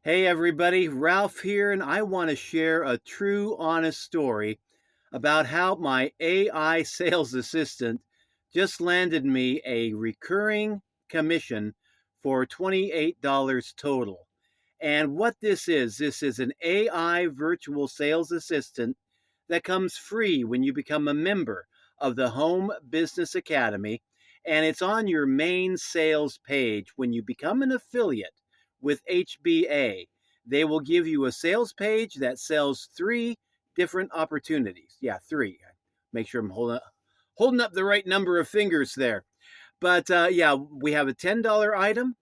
Hey everybody, Ralph here, and I want to share a true, honest story about how my AI sales assistant just landed me a recurring commission for $28 total. And what this is an AI virtual sales assistant that comes free when you become a member of the Home Business Academy, and it's on your main sales page when you become an affiliate with HBA. They will give you a sales page that sells three different opportunities. Yeah, three. Make sure I'm holding up the right number of fingers there. But yeah, we have a $10 item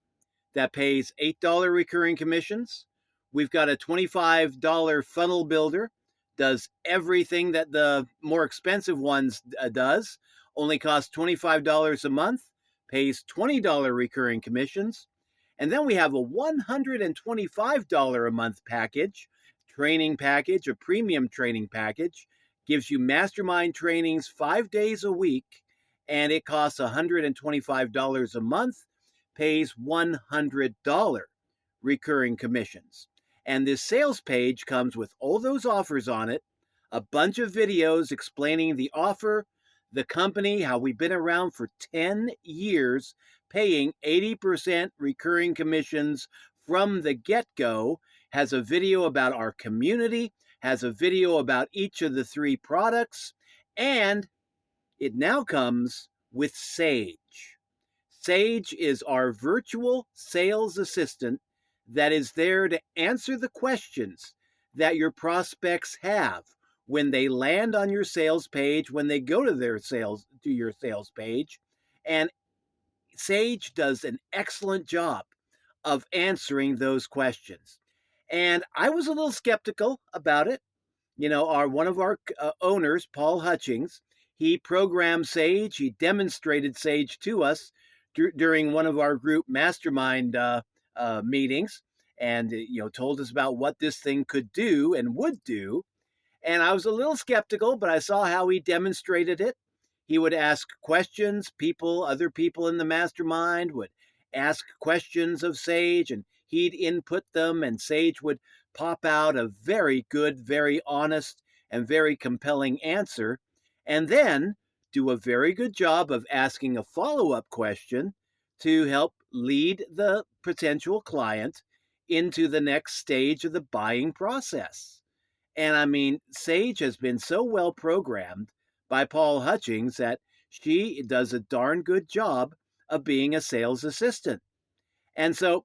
that pays $8 recurring commissions. We've got a $25 funnel builder, does everything that the more expensive ones does, only costs $25 a month, pays $20 recurring commissions. And then we have a $125 a month package, training package, a premium training package, gives you mastermind trainings 5 days a week, and it costs $125 a month, pays $100 recurring commissions. And this sales page comes with all those offers on it, a bunch of videos explaining the offer, the company, how we've been around for 10 years, paying 80% recurring commissions from the get go, has a video about our community, has a video about each of the three products, and it now comes with Sage. Sage is our virtual sales assistant that is there to answer the questions that your prospects have when they land on your sales page, when they go to your sales page. And Sage does an excellent job of answering those questions. And I was a little skeptical about it. Our one of our owners, Paul Hutchings, he programmed Sage. He demonstrated Sage to us during one of our group mastermind meetings, and told us about what this thing could do and would do. And I was a little skeptical, but I saw how he demonstrated it. He would ask questions. Other people in the mastermind would ask questions of Sage, and he'd input them, and Sage would pop out a very good, very honest, and very compelling answer, and then do a very good job of asking a follow up question to help lead the potential client into the next stage of the buying process. And I mean, Sage has been so well programmed by Paul Hutchings that she does a darn good job of being a sales assistant. And so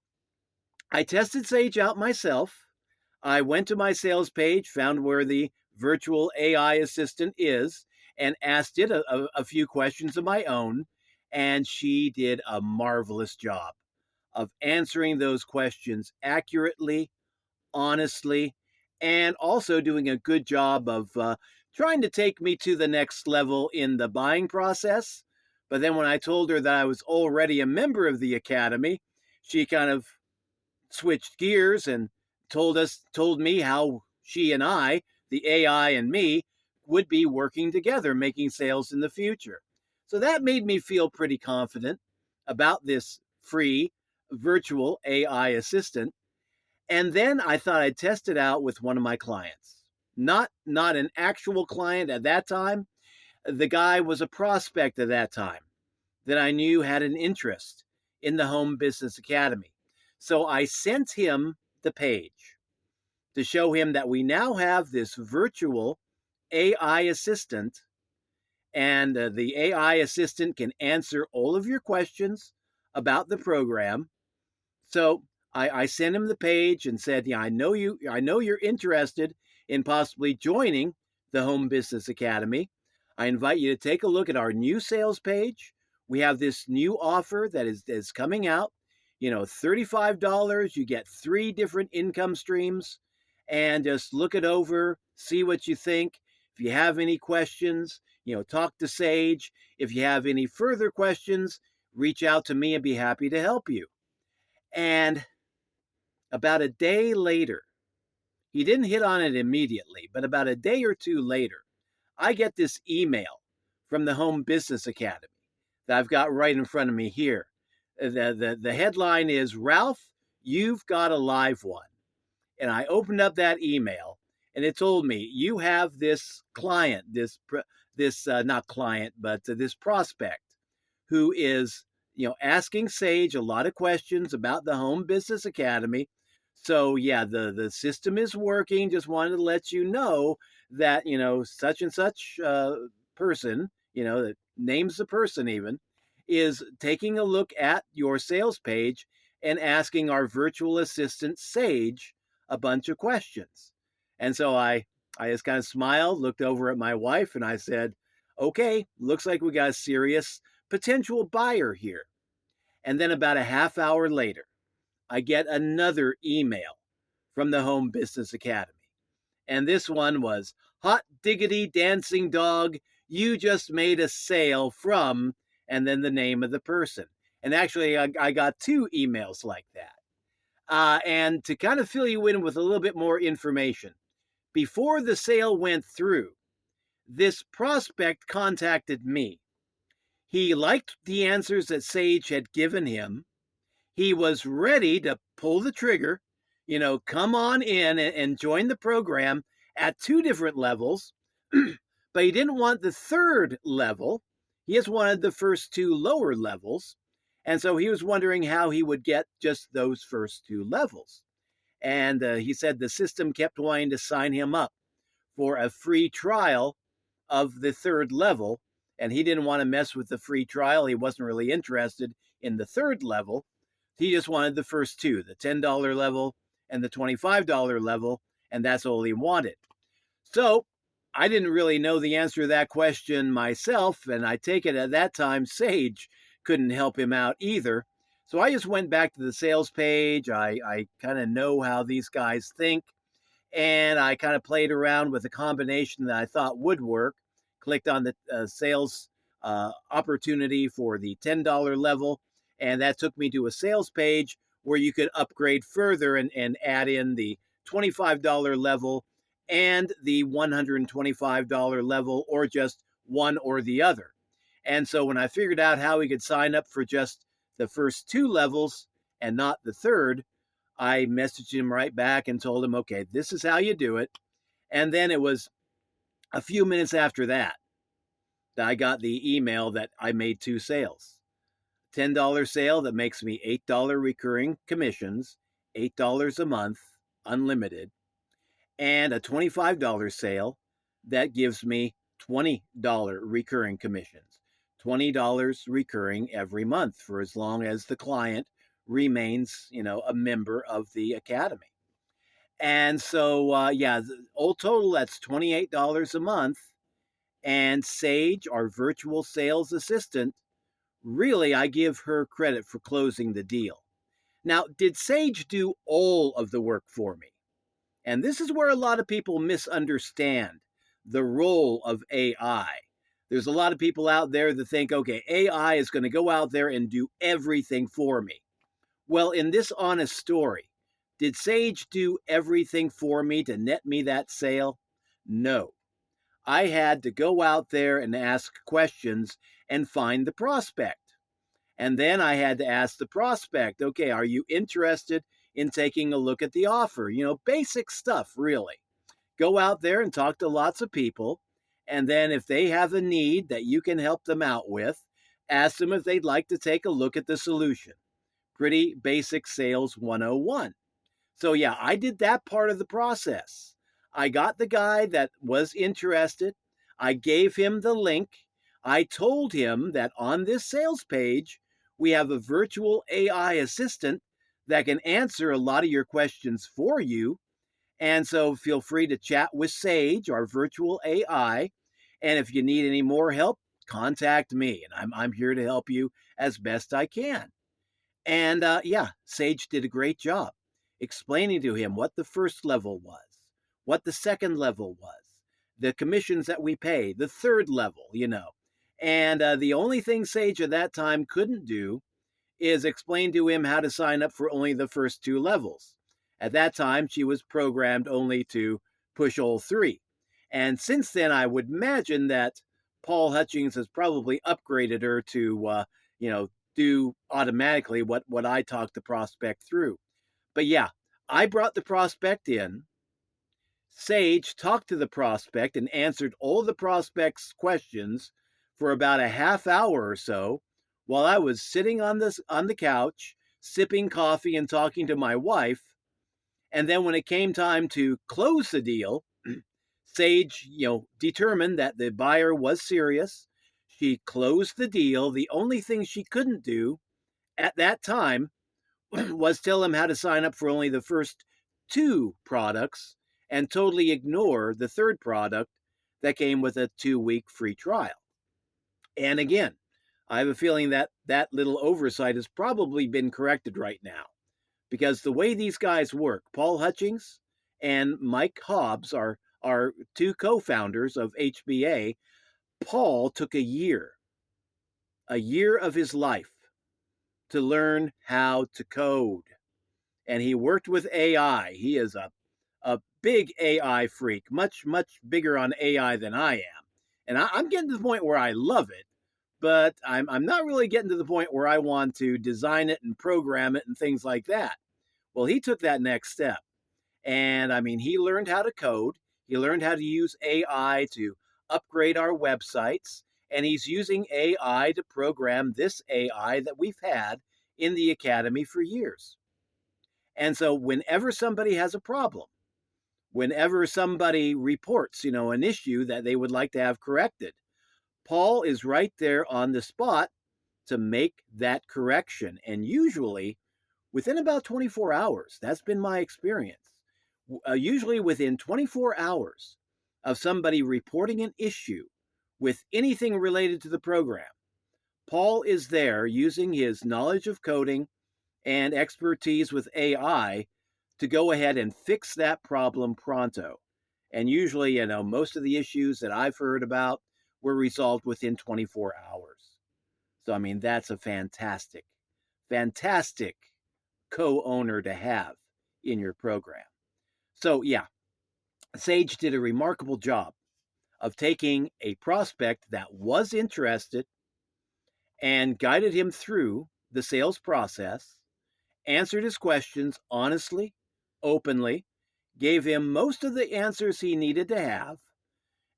I tested Sage out myself. I went to my sales page, found where the virtual AI assistant is, and asked it a few questions of my own. And she did a marvelous job of answering those questions accurately, honestly, and also doing a good job of trying to take me to the next level in the buying process. But then when I told her that I was already a member of the academy, she kind of switched gears and told me how she and I, the AI and me, would be working together making sales in the future. So that made me feel pretty confident about this free virtual AI assistant. And then I thought I'd test it out with one of my clients. Not an actual client at that time. The guy was a prospect at that time that I knew had an interest in the Home Business Academy. So I sent him the page to show him that we now have this virtual AI assistant, and the AI assistant can answer all of your questions about the program. So I sent him the page and said, "Yeah, I know you're interested in possibly joining the Home Business Academy. I invite you to take a look at our new sales page. We have this new offer that is coming out. $35. You get three different income streams, and just look it over, see what you think. If you have any questions, talk to Sage. If you have any further questions, reach out to me and be happy to help you." And about a day later, he didn't hit on it immediately, but about a day or two later, I get this email from the Home Business Academy that I've got right in front of me here. The headline is, "Ralph, you've got a live one." And I opened up that email, and it told me, you have this client, this not client, but this prospect who is, asking Sage a lot of questions about the Home Business Academy. So yeah, the system is working. Just wanted to let you know that, such and such person, that names the person even, is taking a look at your sales page and asking our virtual assistant Sage a bunch of questions. And so I just kind of smiled, looked over at my wife, and I said, okay, looks like we got a serious potential buyer here. And then about a half hour later, I get another email from the Home Business Academy. And this one was, hot diggity dancing dog, you just made a sale from, and then the name of the person. And actually, I got two emails like that. And to kind of fill you in with a little bit more information, before the sale went through, this prospect contacted me. He liked the answers that Sage had given him. He was ready to pull the trigger, come on in and join the program at two different levels, but he didn't want the third level. He just wanted the first two lower levels. And so he was wondering how he would get just those first two levels. And he said the system kept wanting to sign him up for a free trial of the third level. And he didn't want to mess with the free trial. He wasn't really interested in the third level. He just wanted the first two, the $10 level and the $25 level. And that's all he wanted. So I didn't really know the answer to that question myself. And I take it at that time, Sage couldn't help him out either. So I just went back to the sales page. I kind of know how these guys think. And I kind of played around with a combination that I thought would work. Clicked on the sales opportunity for the $10 level. And that took me to a sales page where you could upgrade further and add in the $25 level and the $125 level, or just one or the other. And so when I figured out how we could sign up for just the first two levels and not the third, I messaged him right back and told him, okay, this is how you do it. And then it was a few minutes after that I got the email that I made two sales. $10 sale that makes me $8 recurring commissions, $8 a month, unlimited, and a $25 sale that gives me $20 recurring commissions, $20 recurring every month for as long as the client remains, a member of the academy. And so, yeah, all total, that's $28 a month. And Sage, our virtual sales assistant, really, I give her credit for closing the deal. Now, did Sage do all of the work for me? And this is where a lot of people misunderstand the role of AI. There's a lot of people out there that think, okay, AI is going to go out there and do everything for me. Well, in this honest story, did Sage do everything for me to net me that sale? No. I had to go out there and ask questions and find the prospect. And then I had to ask the prospect, okay, are you interested in taking a look at the offer? Basic stuff, really. Go out there and talk to lots of people. And then if they have a need that you can help them out with, ask them if they'd like to take a look at the solution. Pretty basic sales 101. So yeah, I did that part of the process. I got the guy that was interested. I gave him the link. I told him that on this sales page, we have a virtual AI assistant that can answer a lot of your questions for you. And so feel free to chat with Sage, our virtual AI. And if you need any more help, contact me. And I'm here to help you as best I can. And yeah, Sage did a great job explaining to him what the first level was, what the second level was, the commissions that we pay, the third level, And the only thing Sage at that time couldn't do is explain to him how to sign up for only the first two levels. At that time, she was programmed only to push all three. And since then, I would imagine that Paul Hutchings has probably upgraded her to, do automatically what I talk the prospect through. But yeah, I brought the prospect in. Sage talked to the prospect and answered all the prospect's questions for about a half hour or so while I was sitting on the couch, sipping coffee and talking to my wife. And then when it came time to close the deal, Sage, determined that the buyer was serious. She closed the deal. The only thing she couldn't do at that time was tell him how to sign up for only the first two products and totally ignore the third product that came with a 2-week free trial. And again, I have a feeling that that little oversight has probably been corrected right now, because the way these guys work, Paul Hutchings and Mike Hobbs are two co-founders of HBA. Paul took a year of his life to learn how to code. And he worked with AI. He is a big AI freak, much, much bigger on AI than I am. And I'm getting to the point where I love it, but I'm not really getting to the point where I want to design it and program it and things like that. Well, he took that next step. And I mean, he learned how to code. He learned how to use AI to upgrade our websites. And he's using AI to program this AI that we've had in the academy for years. And so whenever somebody has a problem, whenever somebody reports, an issue that they would like to have corrected, Paul is right there on the spot to make that correction. And usually within about 24 hours, that's been my experience. Usually within 24 hours of somebody reporting an issue with anything related to the program, Paul is there using his knowledge of coding and expertise with AI to go ahead and fix that problem pronto. And usually, most of the issues that I've heard about were resolved within 24 hours. So, I mean, that's a fantastic, fantastic co-owner to have in your program. So, yeah, Sage did a remarkable job of taking a prospect that was interested and guided him through the sales process, answered his questions honestly, openly, gave him most of the answers he needed to have.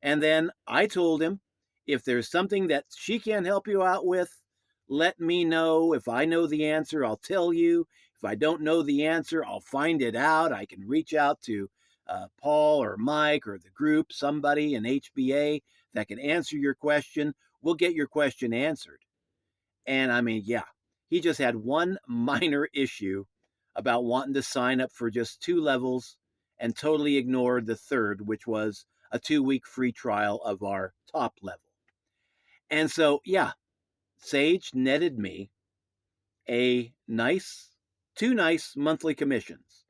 And then I told him, if there's something that she can't help you out with, let me know. If I know the answer, I'll tell you. If I don't know the answer, I'll find it out. I can reach out to Paul or Mike or the group, somebody in HBA that can answer your question. We'll get your question answered. And I mean, yeah, he just had one minor issue about wanting to sign up for just 2 levels and totally ignored the third, which was a 2-week free trial of our top level. And so, yeah, Sage netted me two nice monthly commissions.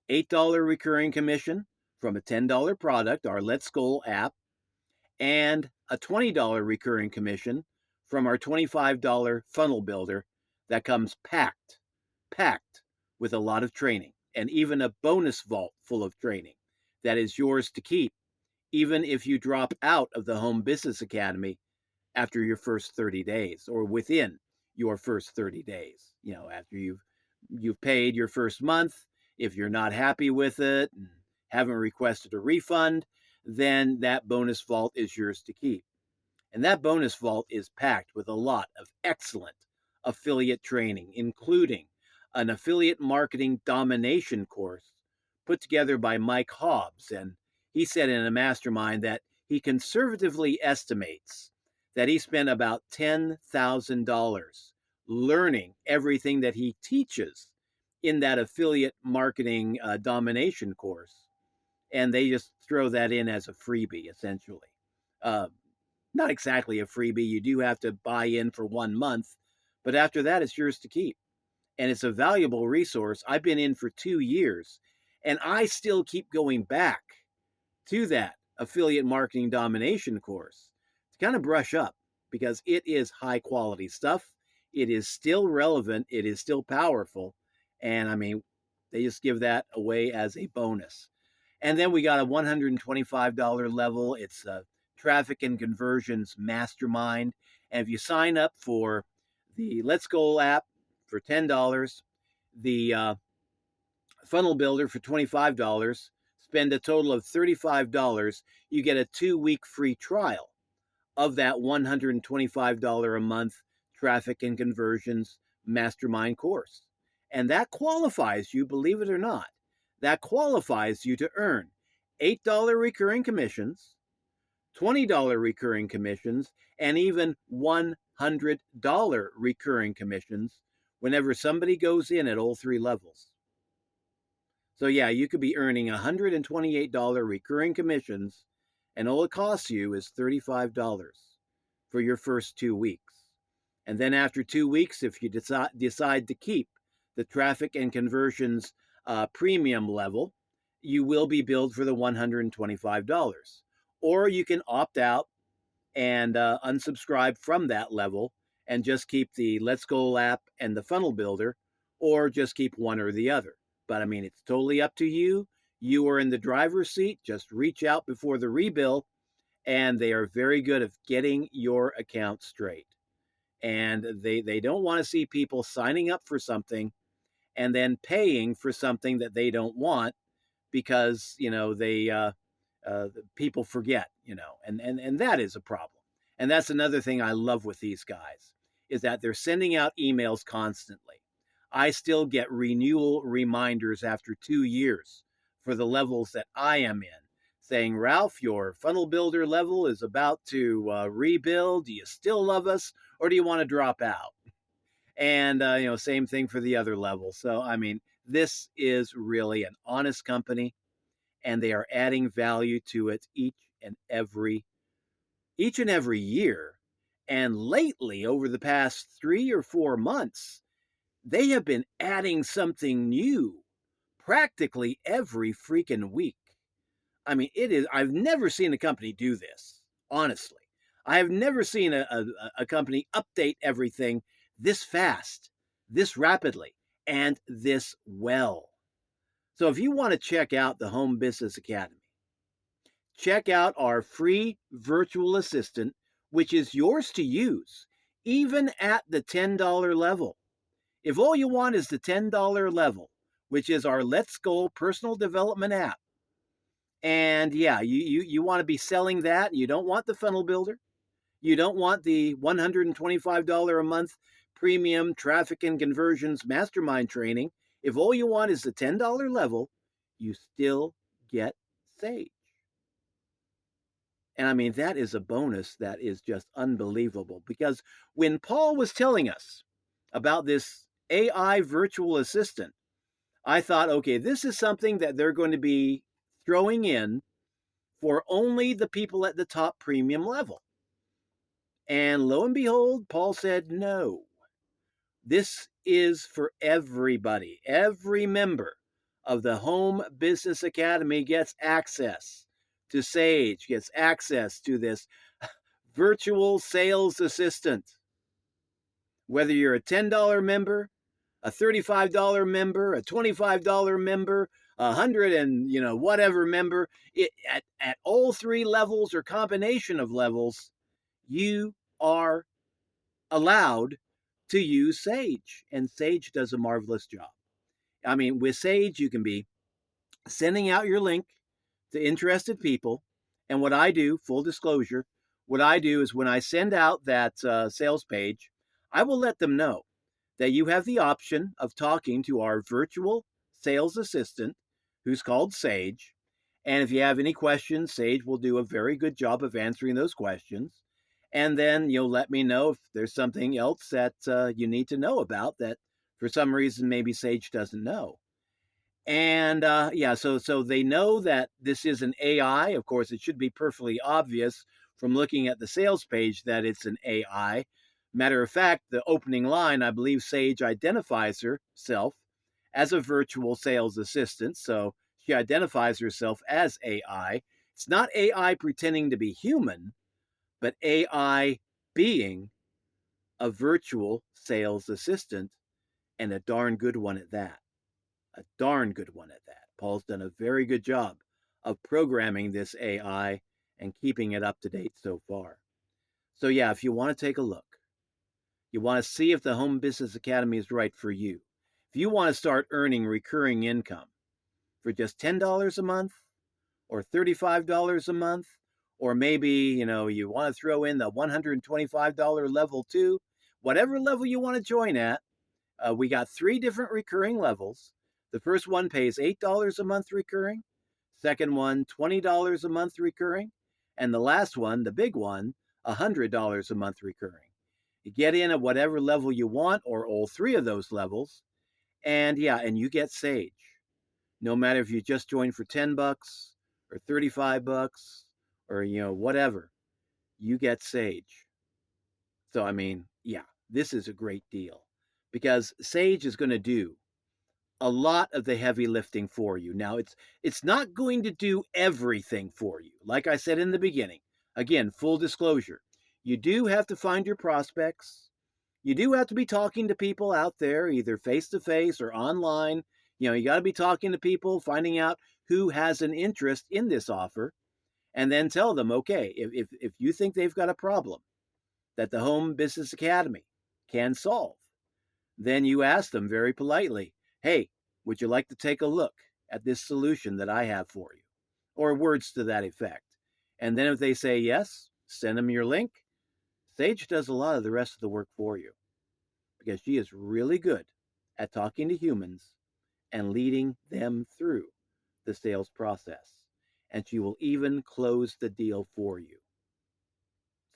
$8 recurring commission from a $10 product, our Let's Goal app, and a $20 recurring commission from our $25 funnel builder that comes packed with a lot of training, and even a bonus vault full of training that is yours to keep, even if you drop out of the Home Business Academy after your first 30 days or within your first 30 days. After you've paid your first month, if you're not happy with it and haven't requested a refund, then that bonus vault is yours to keep. And that bonus vault is packed with a lot of excellent affiliate training, including an affiliate marketing domination course put together by Mike Hobbs. And he said in a mastermind that he conservatively estimates that he spent about $10,000 learning everything that he teaches in that affiliate marketing domination course. And they just throw that in as a freebie, essentially. Not exactly a freebie. You do have to buy in for 1 month, but after that, it's yours to keep. And it's a valuable resource. I've been in for 2 years, and I still keep going back to that affiliate marketing domination course to kind of brush up, because it is high quality stuff. It is still relevant. It is still powerful. And I mean, they just give that away as a bonus. And then we got a $125 level. It's a traffic and conversions mastermind. And if you sign up for the Let's Go app for $10, the Funnel builder for $25, spend a total of $35, you get a 2-week free trial of that $125 a month traffic and conversions mastermind course. And that qualifies you, believe it or not, that qualifies you to earn $8 recurring commissions, $20 recurring commissions, and even $100 recurring commissions whenever somebody goes in at all 3 levels. So yeah, you could be earning $128 recurring commissions, and all it costs you is $35 for your first 2 weeks. And then after 2 weeks, if you decide to keep the traffic and conversions premium level, you will be billed for the $125. Or you can opt out and unsubscribe from that level and just keep the Let's Go app and the funnel builder, or just keep one or the other. But I mean, it's totally up to you. You are in the driver's seat. Just reach out before the rebill, and they are very good at getting your account straight. And they don't want to see people signing up for something and then paying for something that they don't want because, people forget, and that is a problem. And that's another thing I love with these guys, is that they're sending out emails constantly. I still get renewal reminders after 2 years for the levels that I am in, saying, Ralph, your funnel builder level is about to rebuild. Do you still love us, or do you want to drop out? And, same thing for the other levels. So, I mean, this is really an honest company, and they are adding value to it each and every year. And lately, over the past 3 or 4 months, they have been adding something new practically every freaking week. I mean, I've never seen a company do this, honestly. I have never seen a company update everything this fast, this rapidly, and this well. So if you want to check out the Home Business Academy, check out our free virtual assistant, which is yours to use, even at the $10 level. If all you want is the $10 level, which is our Let's Go personal development app, and yeah, you want to be selling that, you don't want the funnel builder, you don't want the $125 a month premium traffic and conversions mastermind training. If all you want is the $10 level, you still get Sage. And I mean, that is a bonus that is just unbelievable, because when Paul was telling us about this AI virtual assistant, I thought, okay, this is something that they're going to be throwing in for only the people at the top premium level. And lo and behold, Paul said, no, this is for everybody. Every member of the Home Business Academy gets access to Sage, gets access to this virtual sales assistant. Whether you're a $10 member, a $35 member, a $25 member, 100 and whatever member, at all 3 levels or combination of levels, you are allowed to use Sage, and Sage does a marvelous job. I mean, with Sage, you can be sending out your link to interested people. And what I do, full disclosure, what I do is when I send out that sales page, I will let them know that you have the option of talking to our virtual sales assistant, who's called Sage. And if you have any questions, Sage will do a very good job of answering those questions. And then you'll let me know if there's something else that you need to know about that for some reason maybe Sage doesn't know. And so they know that this is an AI. Of course, it should be perfectly obvious from looking at the sales page that it's an AI. Matter of fact, the opening line, I believe Sage identifies herself as a virtual sales assistant. So she identifies herself as AI. It's not AI pretending to be human, but AI being a virtual sales assistant, and a darn good one at that. A darn good one at that. Paul's done a very good job of programming this AI and keeping it up to date so far. So yeah, if you want to take a look, you want to see if the Home Business Academy is right for you. If you want to start earning recurring income, for just $10 a month or $35 a month, or maybe, you want to throw in the $125 level too, whatever level you want to join at. We got 3 different recurring levels. The first one pays $8 a month recurring, second one $20 a month recurring, and the last one, the big one, $100 a month recurring. You get in at whatever level you want or all 3 of those levels, and and you get Sage. No matter if you just joined for $10 or $35 or whatever, you get Sage. So this is a great deal because Sage is going to do a lot of the heavy lifting for you. Now, it's not going to do everything for you. Like I said in the beginning, again, full disclosure, you do have to find your prospects. You do have to be talking to people out there, either face to face or online. You got to be talking to people, finding out who has an interest in this offer, and then tell them, okay, if you think they've got a problem that the Home Business Academy can solve, then you ask them very politely, hey, would you like to take a look at this solution that I have for you? Or words to that effect. And then if they say yes, send them your link. Sage does a lot of the rest of the work for you because she is really good at talking to humans and leading them through the sales process. And she will even close the deal for you.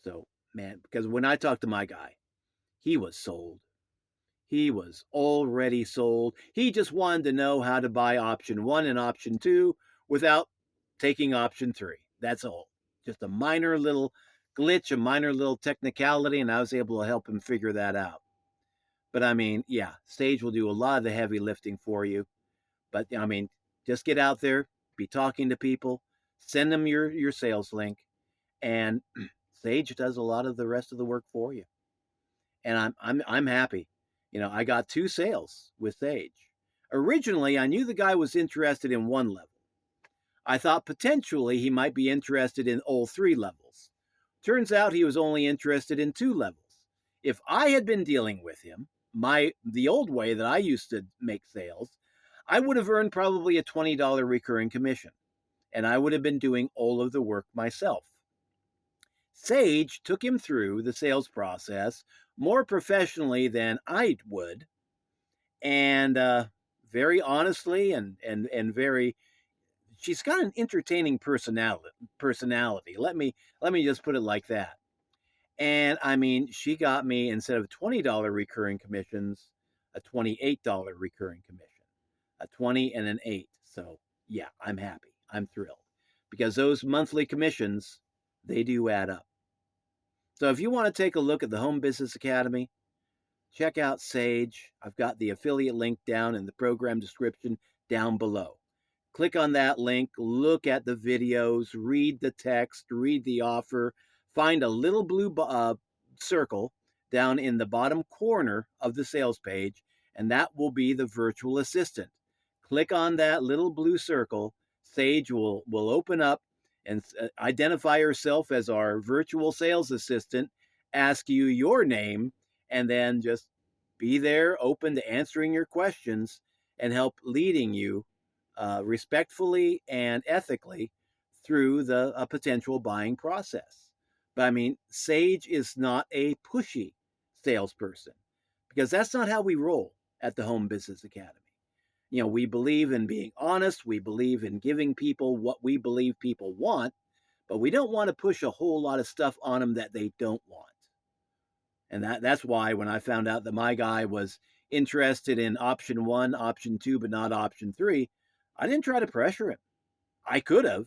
So, man, because when I talked to my guy, he was sold. He was already sold. He just wanted to know how to buy option 1 and option 2 without taking option 3. That's all. Just a minor little glitch, a minor little technicality, and I was able to help him figure that out. But Sage will do a lot of the heavy lifting for you. But just get out there, be talking to people, send them your sales link, and Sage does a lot of the rest of the work for you. And I'm happy. I got 2 sales with Sage. Originally, I knew the guy was interested in 1 level. I thought potentially he might be interested in all 3 levels. Turns out he was only interested in 2 levels. If I had been dealing with him, the old way that I used to make sales, I would have earned probably a $20 recurring commission, and I would have been doing all of the work myself. Sage took him through the sales process more professionally than I would, and very honestly and very. She's got an entertaining personality. Let me just put it like that. And she got me, instead of $20 recurring commissions, a $28 recurring commission, a 20 and an 8. So I'm happy. I'm thrilled because those monthly commissions, they do add up. So if you want to take a look at the Home Business Academy, check out Sage. I've got the affiliate link down in the program description down below. Click on that link, look at the videos, read the text, read the offer, find a little blue circle down in the bottom corner of the sales page, and that will be the virtual assistant. Click on that little blue circle. Sage will open up and identify herself as our virtual sales assistant, ask you your name, and then just be there, open to answering your questions and help leading you respectfully and ethically through the potential buying process. But Sage is not a pushy salesperson because that's not how we roll at the Home Business Academy. We believe in being honest. We believe in giving people what we believe people want, but we don't want to push a whole lot of stuff on them that they don't want. And that's why when I found out that my guy was interested in option 1, option 2, but not option 3, I didn't try to pressure him. I could have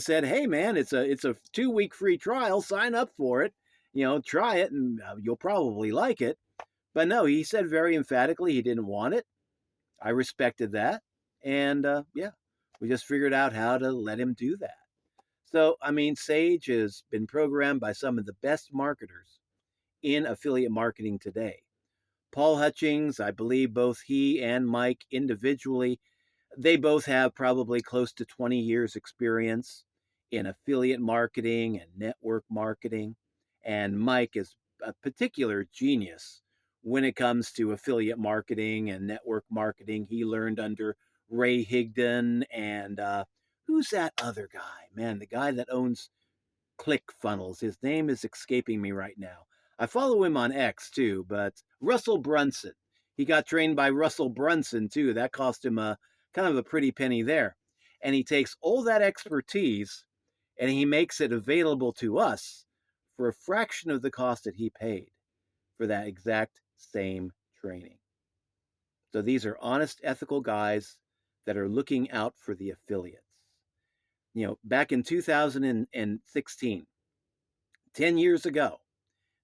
said, hey man, it's a 2-week free trial, sign up for it, try it and you'll probably like it. But no, he said very emphatically he didn't want it. I respected that. And we just figured out how to let him do that. So, Sage has been programmed by some of the best marketers in affiliate marketing today. Paul Hutchings, I believe both he and Mike individually, they both have probably close to 20 years experience in affiliate marketing and network marketing. And Mike is a particular genius when it comes to affiliate marketing and network marketing. He learned under Ray Higdon, and who's that other guy? Man, the guy that owns ClickFunnels. His name is escaping me right now. I follow him on X too, but Russell Brunson. He got trained by Russell Brunson too. That cost him a kind of a pretty penny there. And he takes all that expertise and he makes it available to us for a fraction of the cost that he paid for that exact same training. So these are honest, ethical guys that are looking out for the affiliates. Back in 2016, 10 years ago,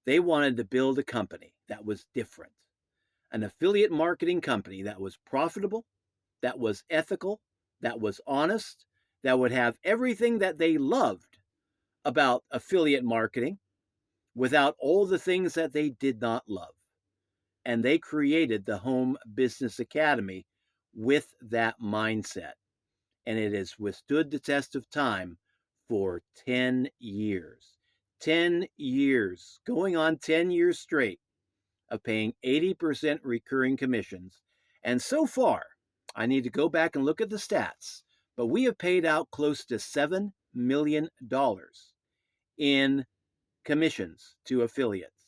they wanted to build a company that was different, an affiliate marketing company that was profitable, that was ethical, that was honest, that would have everything that they loved about affiliate marketing without all the things that they did not love. And they created the Home Business Academy with that mindset. And it has withstood the test of time for 10 years. 10 years, going on 10 years straight of paying 80% recurring commissions. And so far, I need to go back and look at the stats, but we have paid out close to $7 million in commissions to affiliates.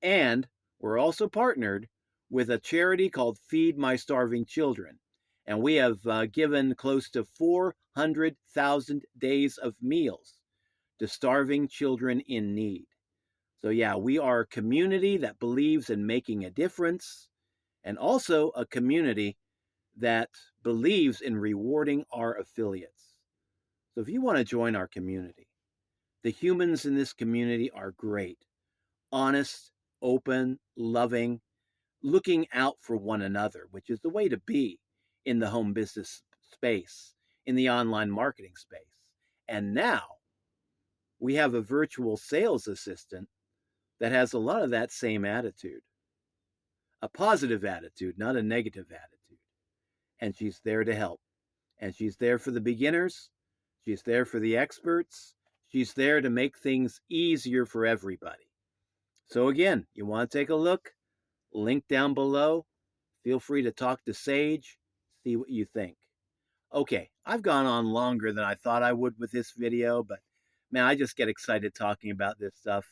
And we're also partnered with a charity called Feed My Starving Children. And we have given close to 400,000 days of meals to starving children in need. So yeah, we are a community that believes in making a difference, and also a community that believes in rewarding our affiliates. So if you want to join our community, the humans in this community are great, honest, open, loving, looking out for one another, which is the way to be in the home business space, in the online marketing space. And now we have a virtual sales assistant that has a lot of that same attitude, a positive attitude, not a negative attitude. And she's there to help. And she's there for the beginners. She's there for the experts. She's there to make things easier for everybody. So again, you want to take a look, link down below. Feel free to talk to Sage, see what you think. Okay, I've gone on longer than I thought I would with this video, but man, I just get excited talking about this stuff.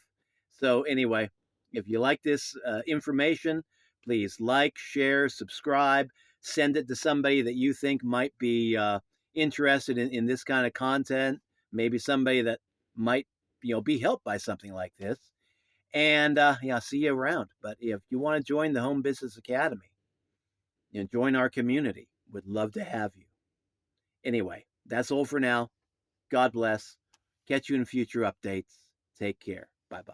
So anyway, if you like this information, please like, share, subscribe, send it to somebody that you think might be interested in this kind of content, maybe somebody that might be helped by something like this. And yeah, see you around. But if you want to join the Home Business Academy, join our community. Would love to have you. Anyway, that's all for now. God bless. Catch you in future updates. Take care. Bye-bye.